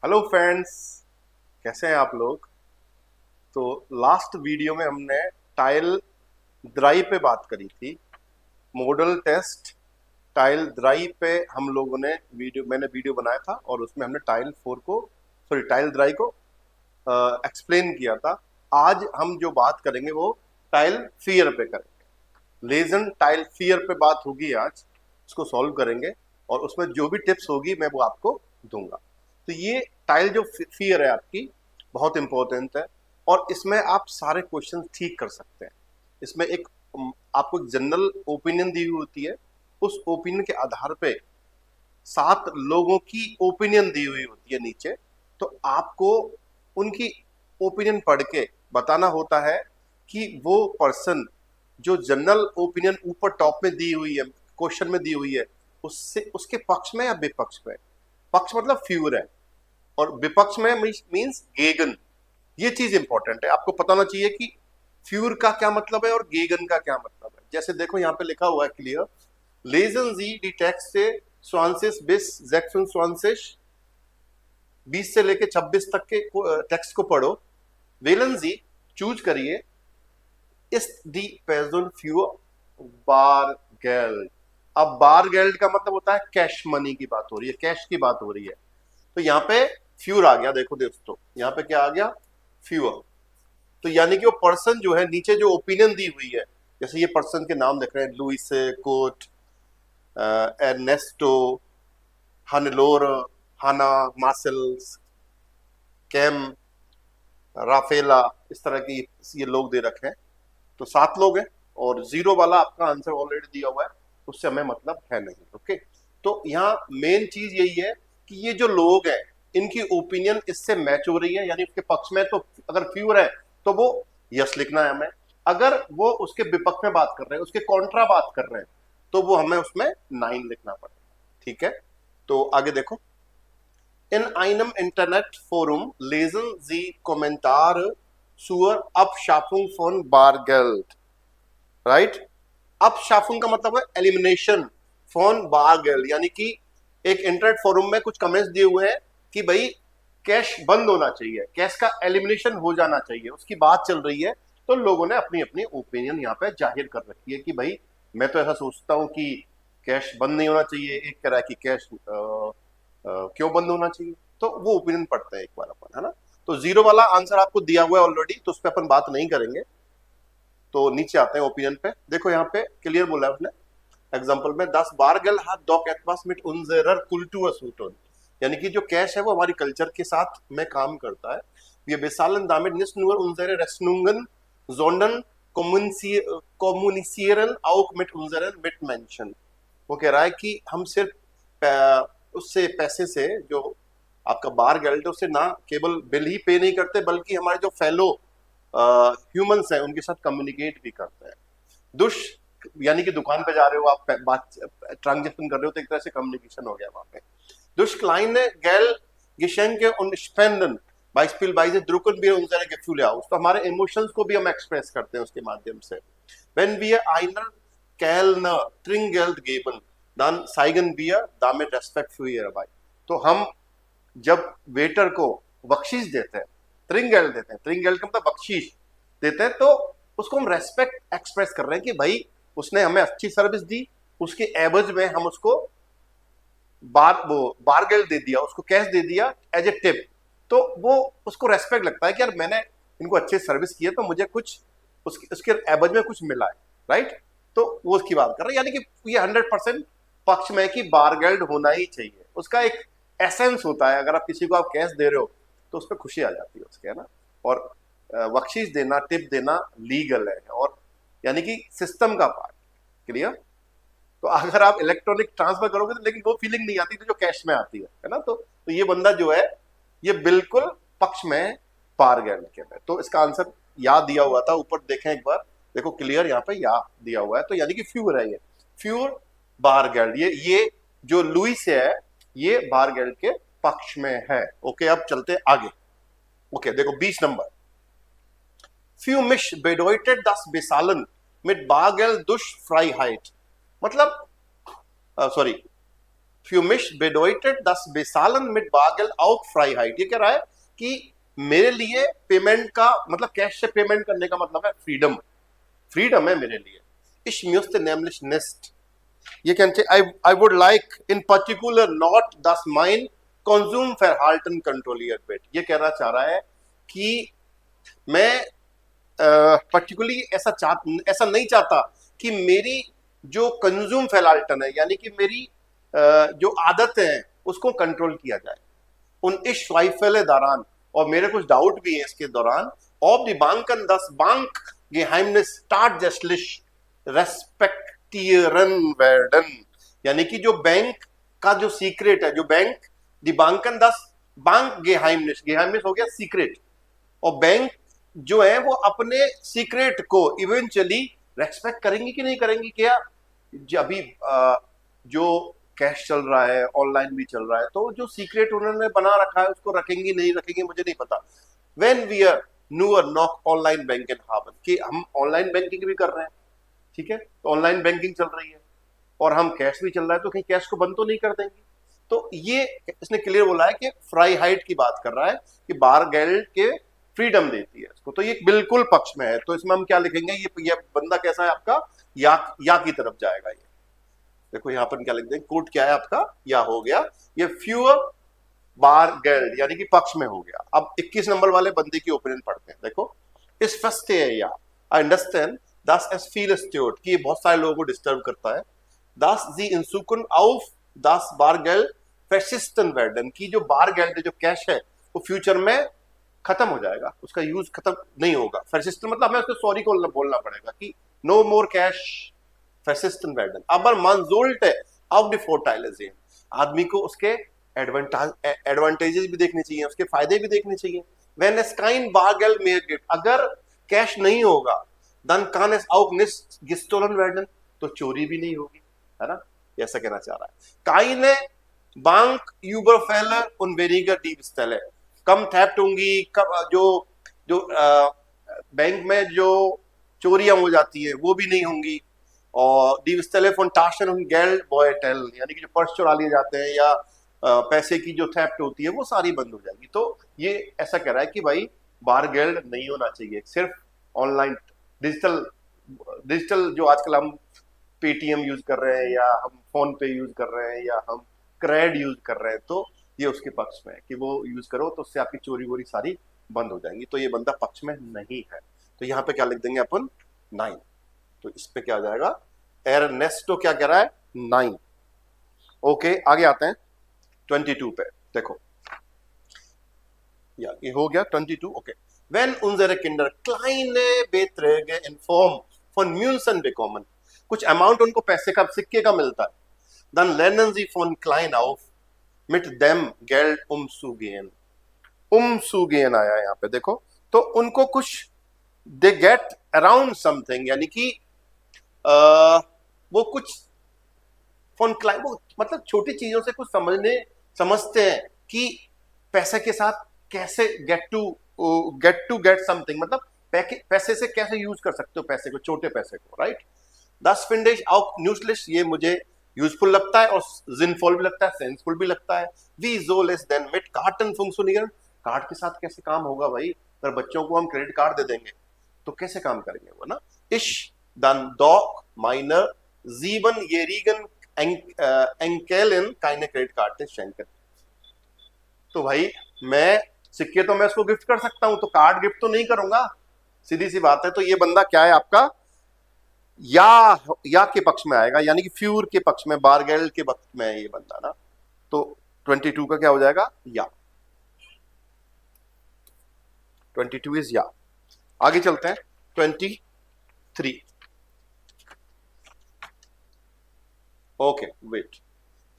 Hello friends, कैसे हैं आप लोग। तो लास्ट वीडियो में हमने टाइल द्राई पे बात करी थी। मॉडल टेस्ट टाइल द्राई पे हम लोगों ने मैंने वीडियो बनाया था और उसमें हमने टाइल द्राई को एक्सप्लेन किया था। आज हम जो बात करेंगे वो टाइल फियर पे करेंगे। लेजन टाइल फियर पे बात होगी आज, उसको सॉल्व करेंगे और उसमें जो भी टिप्स होगी मैं वो आपको दूंगा। तो ये टाइल जो फियर है आपकी, बहुत इंपॉर्टेंट है और इसमें आप सारे क्वेश्चन ठीक कर सकते हैं। इसमें आपको एक जनरल ओपिनियन दी हुई होती है। उस ओपिनियन के आधार पे 7 लोगों की ओपिनियन दी हुई होती है नीचे। तो आपको उनकी ओपिनियन पढ़ के बताना होता है कि वो पर्सन जो जनरल ओपिनियन ऊपर टॉप में दी हुई है, क्वेश्चन में दी हुई है, उससे उसके पक्ष में या विपक्ष में। पक्ष मतलब फ्यूर है और विपक्ष में मीन्स गेगन। ये चीज इंपॉर्टेंट है, आपको पता होना चाहिए कि फ्यूर का क्या मतलब है और गेगन का क्या मतलब है। जैसे देखो यहाँ पे लिखा हुआ है क्लियर, लेजन जी डी टेक्स्ट से स्वांसिस बिस जैक्सन स्वांसिस 20 से लेके 26 तक के टेक्स्ट को पढ़ो। वेलन जी चूज करिए इस दी पेजुल फ्यू बार गेल्ड। अब बार गेल्ड का मतलब होता है कैश मनी की बात हो रही है, कैश की बात हो रही है। तो यहाँ पे फ्यूर आ गया, देखो दोस्तों यहाँ पे क्या आ गया, फ्यूअर। तो यानी कि वो पर्सन जो है नीचे जो ओपिनियन दी हुई है, जैसे ये पर्सन के नाम देख रहे हैं, लुइस कोट, एर्नेस्टो, हनलोर, हाना, मार्सेल्स, कैम, राफेला, इस तरह की ये लोग दे रखे हैं। तो 7 लोग हैं और जीरो वाला आपका आंसर ऑलरेडी दिया हुआ है, उससे हमें मतलब है नहीं। ओके, तो यहाँ मेन चीज यही है कि ये जो लोग हैं इनकी ओपिनियन इससे मैच हो रही है, यानी उसके पक्ष में। तो अगर फ्यूर है तो वो यस लिखना है हमें। अगर वो उसके विपक्ष में बात कर रहे हैं, उसके कॉन्ट्रा बात कर रहे हैं, तो वो हमें उसमें 9 लिखना पड़ेगा। ठीक है, तो आगे देखो। In einem Internetforum lesen Sie Kommentare zur Abschaffung von Bargeld. Right, अपशाफुंग का मतलब है एलिमिनेशन, फोन बारगेल, यानी कि एक इंटरनेट फोरम में कुछ कमेंट्स दिए हुए हैं कि भाई कैश बंद होना चाहिए, कैश का एलिमिनेशन हो जाना चाहिए, उसकी बात चल रही है। तो लोगों ने अपनी अपनी ओपिनियन यहाँ पे जाहिर कर रखी है कि भाई मैं तो ऐसा सोचता हूँ कि कैश बंद नहीं होना चाहिए, एक कह रहा है कि कैश क्यों बंद होना चाहिए। तो वो ओपिनियन पढ़ते हैं एक बार अपन, है ना। तो जीरो वाला आंसर आपको दिया हुआ है ऑलरेडी, तो उस पर अपन बात नहीं करेंगे। तो नीचे आते हैं ओपिनियन पे। देखो यहाँ पे क्लियर बोला है उसने एग्जांपल में, 10 बारगल हाथ डॉक एटवास मिट उनजेरर कुल्टूअस हुटन, यानी कि जो कैश है वो हमारी कल्चर के साथ में काम करता है। ये बेसालन दामिट निस नुअर उनजेरे रेस्नुंगन जोंडन कम्युनिसियरन आउक मिट उनजेरन मिट मेंशन। वो कह रहा है कि हम सिर्फ उससे पैसे से जो आपका बार गेल्ट है उससे ना केवल बिल ही पे नहीं करते, बल्कि हमारे जो फेलो ह्यूमंस हैं उनके साथ कम्युनिकेट भी करते हैं। दुश यानी कि दुकान पे जा रहे हो आप, बात ट्रांजेक्शन कर रहे हो, तो एक तरह से कम्युनिकेशन हो गया वहां पे। दुश क्लाइने गेल Geschenke und Spenden beispielsweise drucken wir unsere Gefühle aus। तो हमारे इमोशंस को भी हम एक्सप्रेस करते हैं उसके माध्यम से। Wenn wir einer Kellner Trinkgeld geben, dann zeigen wir damit Respekt für ihre Arbeit। तो हम जब वेटर को बख्शीश देते हैं, त्रिंगल देते हैं, त्रिंगल का मतलब बख्शीश देते हैं, तो उसको हम रेस्पेक्ट एक्सप्रेस कर रहे हैं कि भाई उसने हमें अच्छी सर्विस दी, उसके एवज में हम उसको बारगेल दे दिया, उसको कैश दे दिया एज ए टिप। तो वो उसको रेस्पेक्ट लगता है कि यार मैंने इनको अच्छी सर्विस की है तो मुझे कुछ उसके एवज में कुछ मिला है। राइट, तो वो उसकी बात कर रहे हैं, यानी कि ये 100% पक्ष में कि बारगेल्ड होना ही चाहिए। उसका एक एसेंस होता है, अगर आप किसी को आप कैश दे रहे हो तो उस पर खुशी आ जाती है उसके, है ना। और बख्शीश देना, टिप देना लीगल है और यानी कि सिस्टम का पार्ट। क्लियर। तो अगर आप इलेक्ट्रॉनिक ट्रांसफर करोगे तो लेकिन वो फीलिंग नहीं आती जो कैश में आती है ना। तो ये बंदा जो है ये बिल्कुल पक्ष में पार गया के में। तो इसका आंसर या दिया हुआ था, ऊपर देखें एक बार, देखो क्लियर यहाँ पे या दिया हुआ है, तो यानी कि फ्यूर है, ये फ्यूर बारगेल्ड। ये जो लुइस है ये बारगेल्ड के पक्ष में है। ओके, अब चलते आगे। ओके देखो 20 number, Für mich bedeutet das Bezahlen mit Bargeld durch Freiheit। मतलब sorry, Für mich bedeutet das Bezahlen mit Bargeld auch Freiheit। ये कह रहा है कि मेरे लिए पेमेंट का मतलब कैश से पेमेंट करने का मतलब है फ्रीडम, फ्रीडम है मेरे लिए। Ich möchte nämlich nicht, ये कहते I would like in particular not das mein Konsumverhalten kontrolliert wird। ये कहना चाह रहा है कि मैं पर्टिकुलरली ऐसा नहीं चाहता कि मेरी जो कंज्यूम फैलाल्टन है यानी कि मेरी जो आदतें हैं उसको कंट्रोल किया जाए। उन इस स्वाइफेले दौरान, और मेरे कुछ डाउट भी है इसके दौरान, ऑफ द बैंकन दस bank geheimnis staatlich respektieren werden, यानी कि जो बैंक का जो सीक्रेट है, जो बैंक द बैंकन दस बैंक geheimnis, geheimnis हो गया सीक्रेट, और बैंक जो है वो अपने सीक्रेट को इवेंचुअली रेस्पेक्ट करेंगे कि नहीं करेंगे। क्या अभी जो कैश चल रहा है, ऑनलाइन भी चल रहा है, तो जो सीक्रेट उन्होंने बना रखा है उसको रखेंगे नहीं रखेंगे मुझे नहीं पता। When we are newer knock online banking haven, कि हम ऑनलाइन बैंकिंग भी कर रहे हैं, ठीक है, तो ऑनलाइन बैंकिंग चल रही है और हम कैश भी चल रहा है, तो कहीं कैश को बंद तो नहीं कर देंगे। तो ये इसने क्लियर बोला है कि फ्राई हाइट की बात कर रहा है कि बार गेल्ड के फ्रीडम देती है इसको, तो ये बिल्कुल पक्ष में है। तो इसमें हम क्या लिखेंगे, ये बंदा कैसा है आपका, या की तरफ जाएगा। ये देखो यहाँ पर क्या लिख देंगे, कोड क्या है आपका, या हो गया, ये फ्यूअर बार गेल्ड यानी कि पक्ष में हो गया। अब 21 नंबर वाले बंदे की ओपिनियन पढ़ते हैं। देखो, इस फस्ते है या आई अंडरस्टैंड दस एस फील स्ट्योर्ड, कि ये बहुत सारे लोगों को डिस्टर्ब करता है। दस दी इंसुकन आउफ दस बार गेल्ड फेसिस्टन वर्डन, की जो बार गेल्ड जो कैश है वो फ्यूचर में खत्म हो जाएगा, उसका यूज खत्म नहीं होगा। फेसिस्टन मतलब हमें उसको सॉरी को बोलना पड़ेगा कि नो मोर कैश फेसिस्टन वर्डन। अब मंजोल्ट है ऑफ द फोर्टाइलिजेशन, आदमी को उसके एडवांटेजेस भी देखने चाहिए, उसके फायदे भी देखने चाहिए। व्हेन एस काइन बारगेल में गिफ्ट, अगर कैश नहीं होगा दन कान एस आउट निस गिस्टोलन वर्डन, तो चोरी भी नहीं होगी, है ना, ऐसा कहना चाह रहा है। काइने बैंक यूबरफेलर उन वेरिगर डीप स्टेल है, कम थेफ्ट होंगी, जो बैंक में जो चोरियां हो जाती है वो भी नहीं होंगी, और डी स्टेलेफोन टाशन उन गेल्ड बॉयटेल यानी कि जो पर्स चुरा लिए जाते हैं या पैसे की जो थेफ्ट होती है वो सारी बंद हो जाएगी। तो ये ऐसा कह रहा है कि भाई बार गेल्ड नहीं होना चाहिए, सिर्फ ऑनलाइन डिजिटल जो आजकल हम पेटीएम यूज कर रहे हैं या हम फोन पे यूज कर रहे हैं या हम क्रेड यूज कर रहे हैं, तो ये उसके पक्ष में है कि वो यूज करो तो उससे आपकी चोरी वोरी सारी बंद हो जाएंगी। तो ये बंदा पक्ष में नहीं है। तो यहाँ पे क्या लिख देंगे अपन, 9। तो इस पे क्या हो जाएगा, एरनेस्टो क्या कह रहा है, 9। ओके, आगे आते हैं 22 पे। देखो या ये हो गया 22। ओके, व्हेन उनजरे किंडर क्लाइने बेट्रेगे इन फॉर्म von Münzen bekommen, कुछ अमाउंट उनको पैसे का सिक्के का मिलता है, dann lernen sie von klein auf mit dem Geld umzugehen। umzugehen आया यहाँ पे देखो, तो उनको कुछ दे गेट अराउंड समथिंग यानी कि वो कुछ फोन क्लाइंट, वो मतलब छोटी चीजों से कुछ समझते हैं कि पैसे के साथ कैसे गेट टू गेट समथिंग, मतलब पैसे से कैसे यूज कर सकते हो पैसे को, छोटे पैसे को, राइट। दस फिंडेज आउट न्यूजलिस्ट, ये मुझे यूजफुल लगता है और जिनफुल भी लगता है, सेंसफुल भी लगता है। वी जो लेस देन मिट कार्टन फंक्शनियर, कार्ड के साथ कैसे काम होगा भाई, अगर बच्चों को हम क्रेडिट कार्ड दे देंगे तो कैसे काम करेंगे वो ना। इश दन डॉक माइनर जीवन येरीगन एंकेलन काइने क्रेडिट कार्ड थे शेंकर। तो भाई मैं सिक्के तो मैं उसको गिफ्ट कर सकता हूं, तो कार्ड गिफ्ट तो नहीं करूंगा, सीधी सी बात है। तो ये बंदा क्या है आपका, या के पक्ष में आएगा, यानी कि फ्यूर के पक्ष में, बारगेल के पक्ष में है ये बंदा ना। तो 22 का क्या हो जाएगा, या। 22 इज या। आगे चलते हैं 23। Okay wait,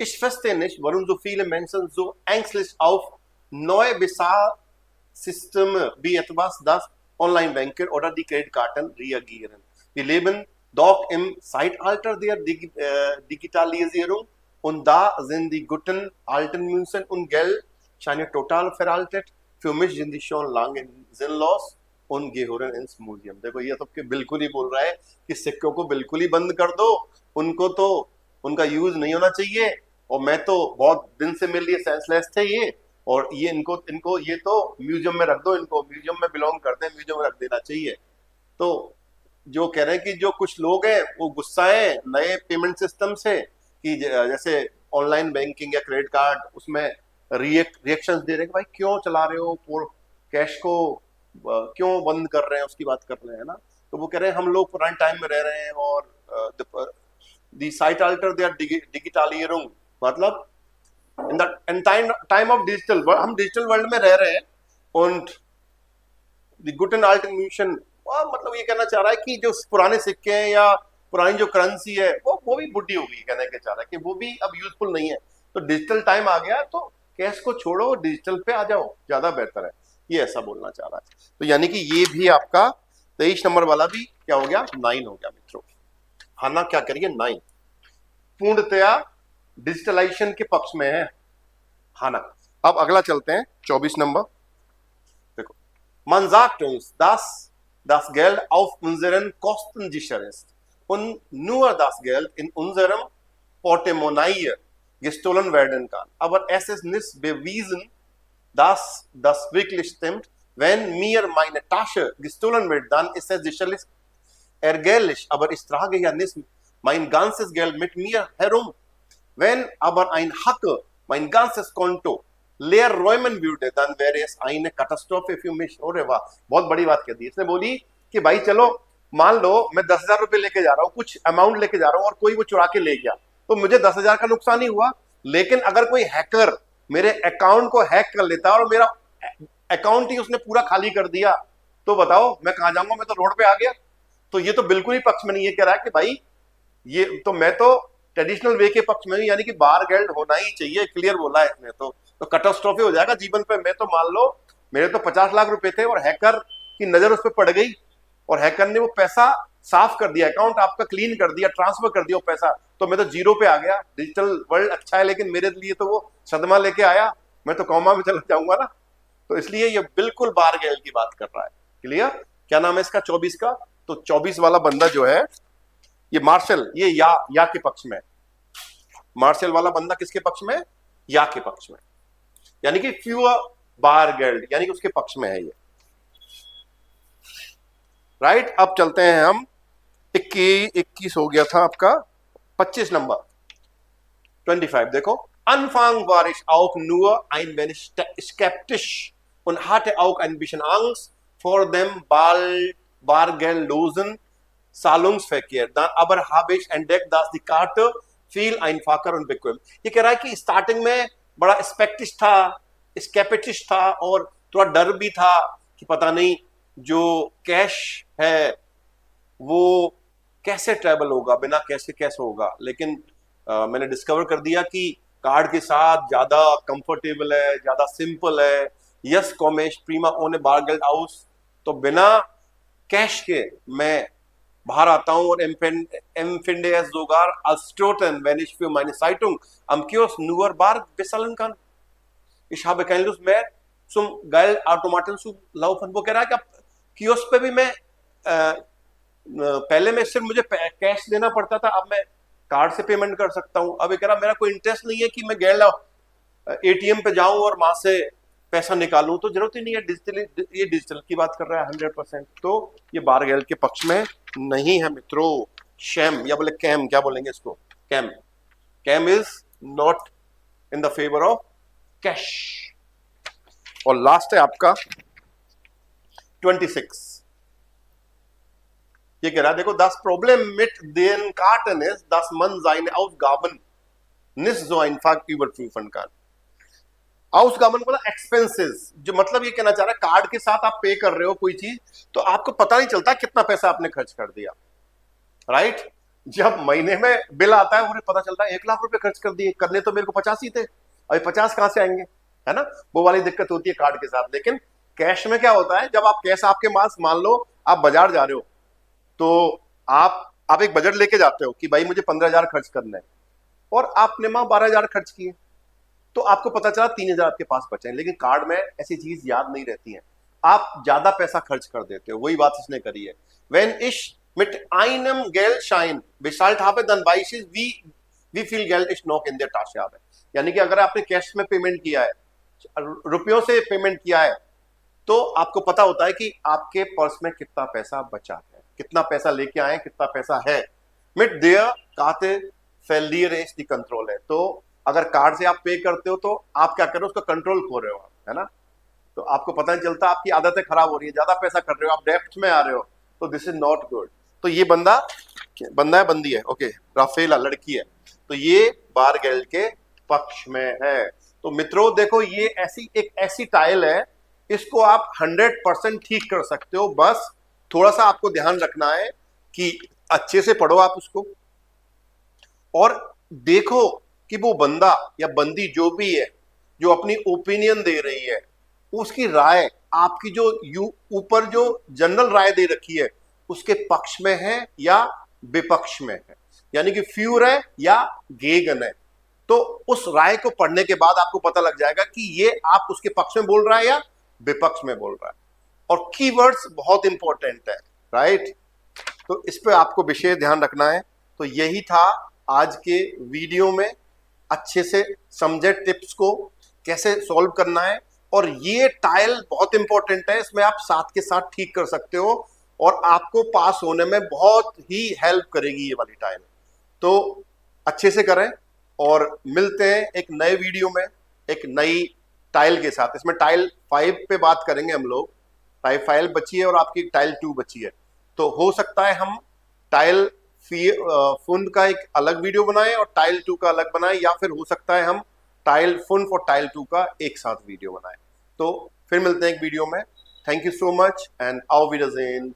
ich verstehe nicht, warum so viele Menschen so ängstlich auf neue Bezahlsysteme wie etwas das Online-Banking oder die Kreditkarten reagieren. Wir leben doch im Zeitalter der Digitalisierung und da sind die guten alten Münzen und Geldscheine total veraltet. Für mich sind die schon lange sinnlos und gehören ins Museum। देखो ये तो बिल्कुल ही बोल रहा है कि सिक्कों को बिल्कुल ही बंद कर दो, उनको तो उनका यूज नहीं होना चाहिए और मैं तो बहुत दिन से मेरे लिए सेंसलेस थे ये, और ये इनको इनको ये तो म्यूजियम में रख दो, इनको म्यूजियम में बिलोंग करते हैं, म्यूजियम में रख देना चाहिए। तो जो कह रहे हैं कि जो कुछ लोग हैं वो गुस्साए नए पेमेंट सिस्टम से कि जैसे ऑनलाइन बैंकिंग या क्रेडिट कार्ड, उसमें रिएक्शंस दे रहे हैं कि भाई क्यों चला रहे हो, कैश को क्यों बंद कर रहे हैं, उसकी बात कर रहे हैं ना। तो वो कह रहे हैं हम लोग पुराने टाइम में रह रहे हैं और the site alter they are डिजिटलियरिंग, मतलब इन टाइम ऑफ डिजिटल, हम डिजिटल वर्ल्ड में रह रहे हैं। और द गुटन आल्टन म्यूशन, मतलब ये कहना चाह रहा है कि जो पुराने सिक्के हैं या पुरानी जो करेंसी है वो भी बुढ़ी हो गई, कहने के चाह रहा है कि वो भी अब यूजफुल नहीं है। तो डिजिटल टाइम आ गया, तो कैश को छोड़ो, डिजिटल पे आ जाओ, ज्यादा बेहतर है, ये ऐसा बोलना चाह रहा है। तो यानी कि ये भी आपका 23 नंबर वाला भी क्या हो गया, 9 हो गया मित्रों। हाना क्या करिए, 9 पूर्णतया डिजिटलाइजेशन के पक्ष में है हाना। अब अगला चलते हैं 24 नंबर। देखो, Man sagt uns, dass das Geld auf unseren Kostensicher ist und nur das Geld in unserem Portemonnaie gestohlen werden kann. Aber es ist nicht bewiesen, dass das wirklich stimmt. Wenn mir meine Tasche gestohlen wird, dann ist es sicherlich ärgerlich, aber ich trage ja nicht mein ganzes Geld mit mir herum. Wenn aber ein Hacker mein ganzes Konto लेयर रॉयमन ब्यूटे दन वेर इज आइन कैटास्ट्रोफे few मिश। अरे वाह, बहुत बड़ी बात कह दी इसने। बोली कि भाई चलो मान लो मैं 10,000 रुपए लेके जा रहा हूं, कुछ अमाउंट लेके जा रहा हूं और कोई वो चुरा के ले गया, तो मुझे 10,000 का नुकसान ही हुआ। लेकिन अगर कोई हैकर मेरे अकाउंट को हैक कर लेता और मेरा अकाउंट ही उसने पूरा खाली कर दिया, तो बताओ मैं कहां जाऊंगा, मैं तो रोड पे आ गया। तो ये तो बिल्कुल ही पक्ष में नहीं, ये कह रहा है कि भाई ये तो मैं तो ट्रेडिशनल वे के पक्ष में, यानी कि बार गेल्ड होना ही चाहिए, क्लियर बोला है इसने। तो कैटास्ट्रोफी हो जाएगा जीवन पे। मैं तो मान लो मेरे तो 50 लाख रुपए थे और हैकर की नजर उस पर पड़ गई और हैकर ने वो पैसा साफ कर दिया, अकाउंट आपका क्लीन कर दिया, ट्रांसफर कर दिया वो पैसा, तो मैं तो जीरो पे आ गया। डिजिटल वर्ल्ड अच्छा है, लेकिन मेरे लिए तो वो सदमा लेके आया, मैं तो कॉमा में चला जाऊंगा ना। तो इसलिए ये बिल्कुल बार गेल की बात कर रहा है। क्लियर? क्या नाम है इसका 24 का? तो 24 वाला बंदा जो है ये मार्शल, ये या के पक्ष में। मार्शल वाला बंदा किसके पक्ष में? या के पक्ष में, यानी कि फ्यूअर बार गेल्ड, यानी कि उसके पक्ष में है ये। राइट? अब चलते हैं हम 21 हो गया था आपका, 25 नंबर 25। देखो, Anfang war ich auch nur ein wenig skeptisch und hatte auch ein bisschen Angst vor dem bargeldlosen Zahlungsverkehr. Dann aber habe ich entdeckt, dass die Karte viel einfacher und bequem। ये कह रहा है कि starting में बड़ा स्पेक्टिश था, स्केपेटिश था और थोड़ा डर भी था कि पता नहीं जो कैश है वो कैसे ट्रेवल होगा, बिना कैश के कैसे होगा। लेकिन मैंने डिस्कवर कर दिया कि कार्ड के साथ ज्यादा कंफर्टेबल है, ज्यादा सिंपल है। यस कॉमेश प्रीमा ओने बारगेल्ड हाउस, तो बिना कैश के मैं बाहर आता हूं और empfinde es sogar als Stoten, wenn ich für meine Zeitung am Kiosk nur bar bezahlen kann। Ich habe keine Lust mehr zum Geldautomaten zu laufen। वो कह रहा है कि अब कियोस्क पे भी मैं पहले में सिर्फ मुझे कैश देना पड़ता था, अब मैं कार्ड से पेमेंट कर सकता हूं। अब ये कह रहा मेरा कोई इंटरेस्ट नहीं है कि मैं एटीएम पे जाऊं और वहां से पैसा निकालूं, तो जरूरत ही नहीं है। ये डिजिटल की बात कर रहा है 100%। तो ये बार गेल के पक्ष में नहीं है मित्रों। शैम या बोले कैम, क्या बोलेंगे इसको? Cam. Cam is not in the favour of cash. और लास्ट है आपका 26। ये कह रहा है देखो, das Problem mit den Karten ist, dass man seine Ausgaben nicht so einfach überprüfen kann। Ausgaben बोला एक्सपेंसेस, जो मतलब ये कहना चाह रहा है कार्ड के साथ आप पे कर रहे हो कोई चीज, तो आपको पता नहीं चलता कितना पैसा आपने खर्च कर दिया। राइट? जब महीने में बिल आता है उन्हें पता चलता है 1 लाख रुपए खर्च कर दिए, करने तो मेरे को 50 ही थे, अभी 50 कहां से आएंगे, है ना? वो वाली दिक्कत होती है कार्ड के साथ। लेकिन कैश में क्या होता है, जब आप कैश आपके पास, मान लो आप बाजार जा रहे हो, तो आप एक बजट लेके जाते हो कि भाई मुझे 15,000 खर्च करना है, और आपने वहां 12,000 खर्च किए, तो आपको पता चला 3,000 आपके पास बचे हैं। लेकिन कार्ड में ऐसी चीज याद नहीं रहती है, आप ज्यादा पैसा खर्च कर देते हो। वही बात इसने करी है। Wenn ich mit einem Geldschein bezahlt habe, dann weiß ich, wie वी फील Geld ist noch in der Tasche है, यानी कि अगर आपने कैश में पेमेंट किया है, रुपयों से पेमेंट किया है, तो आपको पता होता है कि आपके पर्स में कितना पैसा बचा है, कितना पैसा लेके आए, कितना पैसा है। मिट देयर काते फेलियर इज द कंट्रोल है। तो अगर कार्ड से आप पे करते हो तो आप क्या कर रहे हो, उसका कंट्रोल खो रहे हो आप, है ना। तो आपको पता नहीं चलता, आपकी आदतें खराब हो रही है, ज्यादा पैसा कर रहे हो, आप डेप्ट में आ रहे हो, तो दिस इज नॉट गुड। तो ये बंदा है, बंदी है, ओके, राफेला लड़की है, तो ये बारगेल्ड के पक्ष में है। तो मित्रों देखो, ये ऐसी टाइल है, इसको आप 100% ठीक कर सकते हो। बस थोड़ा सा आपको ध्यान रखना है कि अच्छे से पढ़ो आप उसको, और देखो कि वो बंदा या बंदी जो भी है, जो अपनी ओपिनियन दे रही है, उसकी राय आपकी जो ऊपर जो जनरल राय दे रखी है उसके पक्ष में है या विपक्ष में है, यानी कि फ्यूर है या गेगन है। तो उस राय को पढ़ने के बाद आपको पता लग जाएगा कि ये आप उसके पक्ष में बोल रहा है या विपक्ष में बोल रहा है। और कीवर्ड्स बहुत इंपॉर्टेंट है, राइट। तो इस पे आपको विशेष ध्यान रखना है। तो यही था आज के वीडियो में, अच्छे से समझे टिप्स को कैसे सॉल्व करना है। और ये टाइल बहुत इंपॉर्टेंट है, इसमें आप साथ के साथ ठीक कर सकते हो और आपको पास होने में बहुत ही हेल्प करेगी ये वाली टाइल। तो अच्छे से करें और मिलते हैं एक नए वीडियो में एक नई टाइल के साथ। इसमें टाइल 5 पे बात करेंगे हम लोग। टाइल 5 बची है और आपकी टाइल 2 बची है। तो हो सकता है हम टाइल फुन का एक अलग वीडियो बनाएं और टाइल 2 का अलग बनाएं, या फिर हो सकता है हम टाइल फुन और टाइल 2 का एक साथ वीडियो बनाएं। तो फिर मिलते हैं एक वीडियो में। Thank you so much and auf Wiedersehen।